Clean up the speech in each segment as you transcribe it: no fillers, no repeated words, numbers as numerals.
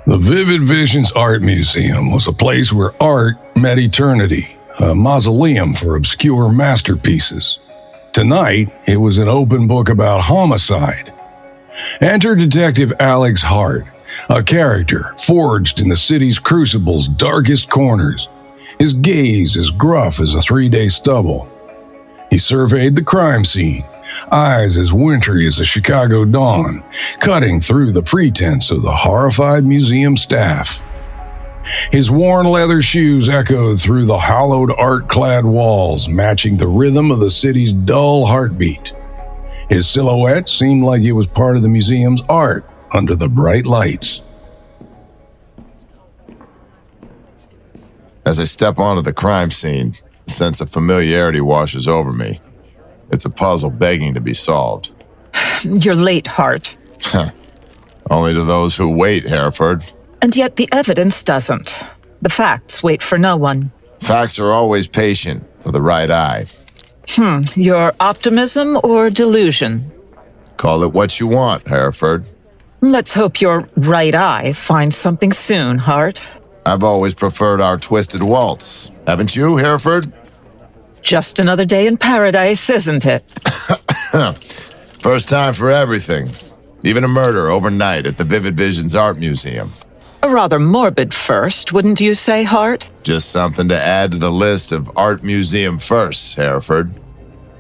The Vivid Visions Art Museum was a place where art met eternity, a mausoleum for obscure masterpieces. Tonight, it was an open book about homicide. Enter Detective Alex Hart, a character forged in the city's crucible's darkest corners, his gaze as gruff as a 3-day stubble. He surveyed the crime scene, eyes as wintry as a Chicago dawn, cutting through the pretense of the horrified museum staff. His worn leather shoes echoed through the hollowed art-clad walls, matching the rhythm of the city's dull heartbeat. His silhouette seemed like it was part of the museum's art under the bright lights. As I step onto the crime scene, a sense of familiarity washes over me. It's a puzzle begging to be solved. You're late, Hart. Only to those who wait, Haraford. And yet the evidence doesn't. The facts wait for no one. Facts are always patient for the right eye. Your optimism or delusion? Call it what you want, Haraford. Let's hope your right eye finds something soon, Hart. I've always preferred our twisted waltz. Haven't you, Haraford? Just another day in paradise, isn't it? First time for everything. Even a murder overnight at the Vivid Visions Art Museum. A rather morbid first, wouldn't you say, Hart? Just something to add to the list of art museum firsts, Haraford.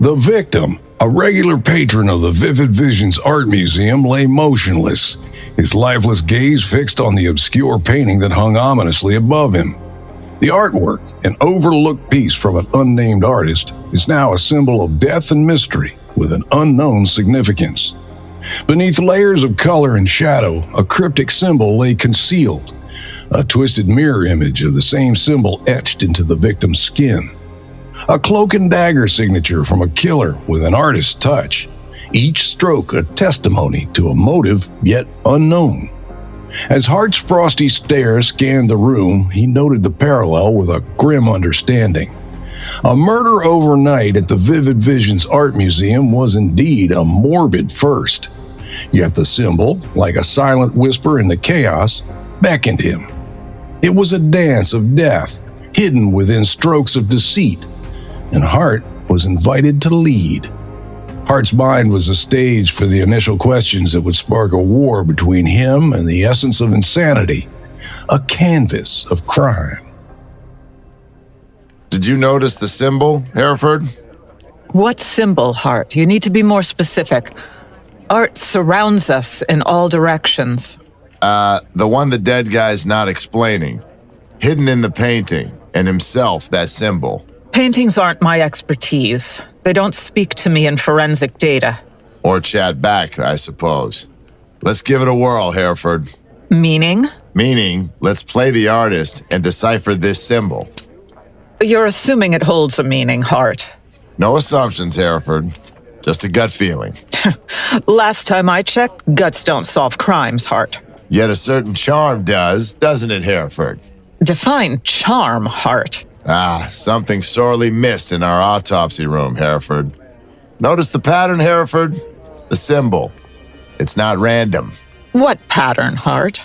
The victim, a regular patron of the Vivid Visions Art Museum, lay motionless, his lifeless gaze fixed on the obscure painting that hung ominously above him. The artwork, an overlooked piece from an unnamed artist, is now a symbol of death and mystery with an unknown significance. Beneath layers of color and shadow, a cryptic symbol lay concealed, a twisted mirror image of the same symbol etched into the victim's skin. A cloak and dagger signature from a killer with an artist's touch, each stroke a testimony to a motive yet unknown. As Hart's frosty stare scanned the room, he noted the parallel with a grim understanding. A murder overnight at the Vivid Visions Art Museum was indeed a morbid first. Yet the symbol, like a silent whisper in the chaos, beckoned him. It was a dance of death, hidden within strokes of deceit, and Hart was invited to lead. Hart's mind was a stage for the initial questions that would spark a war between him and the essence of insanity, a canvas of crime. Did you notice the symbol, Haraford? What symbol, Hart? You need to be more specific. Art surrounds us in all directions. The one the dead guy's not explaining. Hidden in the painting, and himself, that symbol. Paintings aren't my expertise. They don't speak to me in forensic data. Or chat back, I suppose. Let's give it a whirl, Haraford. Meaning? Meaning, let's play the artist and decipher this symbol. You're assuming it holds a meaning, Hart. No assumptions, Haraford. Just a gut feeling. Last time I checked, guts don't solve crimes, Hart. Yet a certain charm does, doesn't it, Haraford? Define charm, Hart. Something sorely missed in our autopsy room, Haraford. Notice the pattern, Haraford? The symbol. It's not random. What pattern, Hart?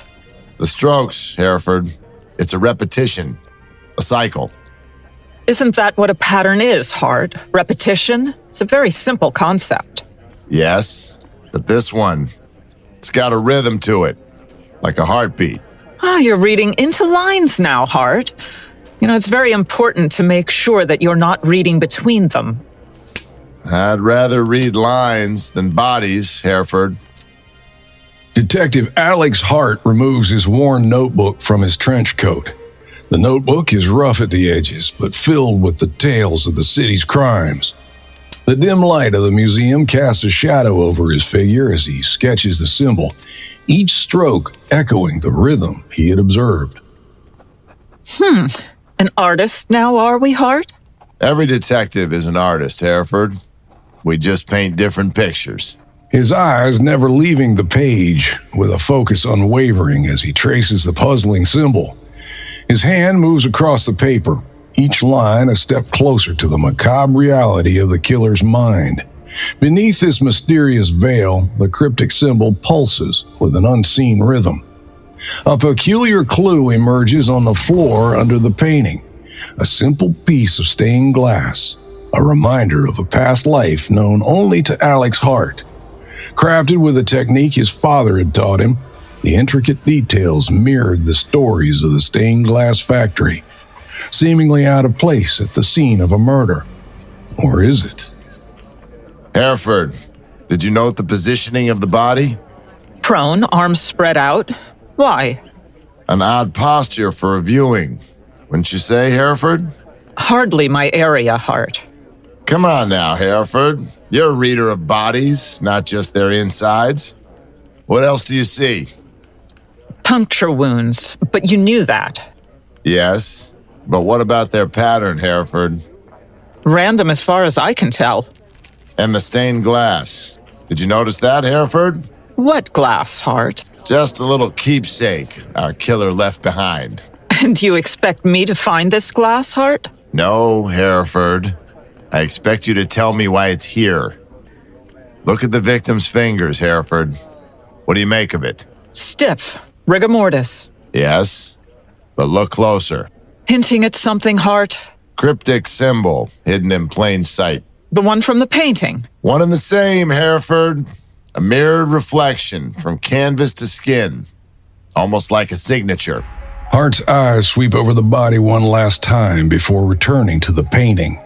The strokes, Haraford. It's a repetition. A cycle. Isn't that what a pattern is, Hart? Repetition? It's a very simple concept. Yes, but this one, it's got a rhythm to it, like a heartbeat. You're reading into lines now, Hart. You know, it's very important to make sure that you're not reading between them. I'd rather read lines than bodies, Haraford. Detective Alex Hart removes his worn notebook from his trench coat. The notebook is rough at the edges, but filled with the tales of the city's crimes. The dim light of the museum casts a shadow over his figure as he sketches the symbol, each stroke echoing the rhythm he had observed. An artist now, are we, Hart? Every detective is an artist, Haraford. We just paint different pictures. His eyes never leaving the page, with a focus unwavering as he traces the puzzling symbol. His hand moves across the paper, each line a step closer to the macabre reality of the killer's mind. Beneath this mysterious veil, the cryptic symbol pulses with an unseen rhythm. A peculiar clue emerges on the floor under the painting. A simple piece of stained glass, a reminder of a past life known only to Alex Hart. Crafted with a technique his father had taught him, the intricate details mirrored the stories of the stained glass factory, seemingly out of place at the scene of a murder. Or is it? Haraford, did you note the positioning of the body? Prone, arms spread out. Why? An odd posture for a viewing, wouldn't you say, Haraford? Hardly my area, Hart. Come on now, Haraford. You're a reader of bodies, not just their insides. What else do you see? Puncture wounds, but you knew that. Yes, but what about their pattern, Haraford? Random as far as I can tell. And the stained glass. Did you notice that, Haraford? What glass, Hart? Just a little keepsake our killer left behind. And you expect me to find this glass, Hart? No, Haraford. I expect you to tell me why it's here. Look at the victim's fingers, Haraford. What do you make of it? Stiff. Rigor mortis. Yes, but look closer. Hinting at something, Hart? Cryptic symbol hidden in plain sight. The one from the painting. One and the same, Haraford. A mirrored reflection from canvas to skin. Almost like a signature. Hart's eyes sweep over the body one last time before returning to the painting.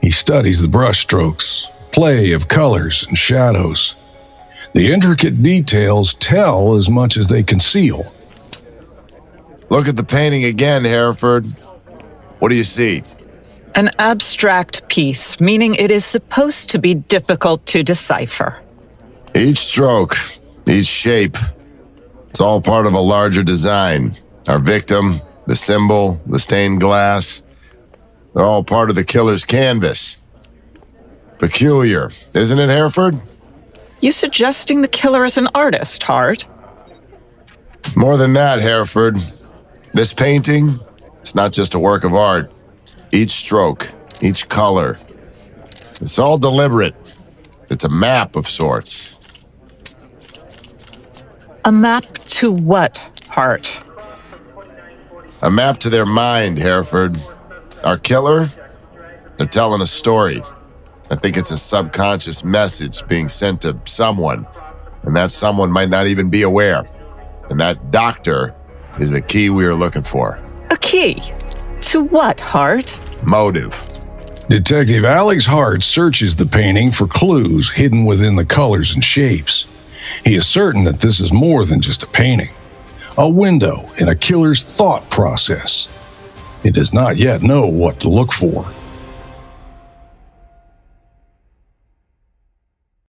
He studies the brushstrokes, play of colors and shadows. The intricate details tell as much as they conceal. Look at the painting again, Haraford. What do you see? An abstract piece, meaning it is supposed to be difficult to decipher. Each stroke, each shape, it's all part of a larger design. Our victim, the symbol, the stained glass, they're all part of the killer's canvas. Peculiar, isn't it, Haraford? You suggesting the killer is an artist, Hart? More than that, Haraford. This painting, it's not just a work of art. Each stroke, each color, it's all deliberate. It's a map of sorts. A map to what, Hart? A map to their mind, Haraford. Our killer, they're telling a story. I think it's a subconscious message being sent to someone, and that someone might not even be aware. And that doctor is the key we are looking for. A key? To what, Hart? Motive. Detective Alex Hart searches the painting for clues hidden within the colors and shapes. He is certain that this is more than just a painting, a window in a killer's thought process. He does not yet know what to look for.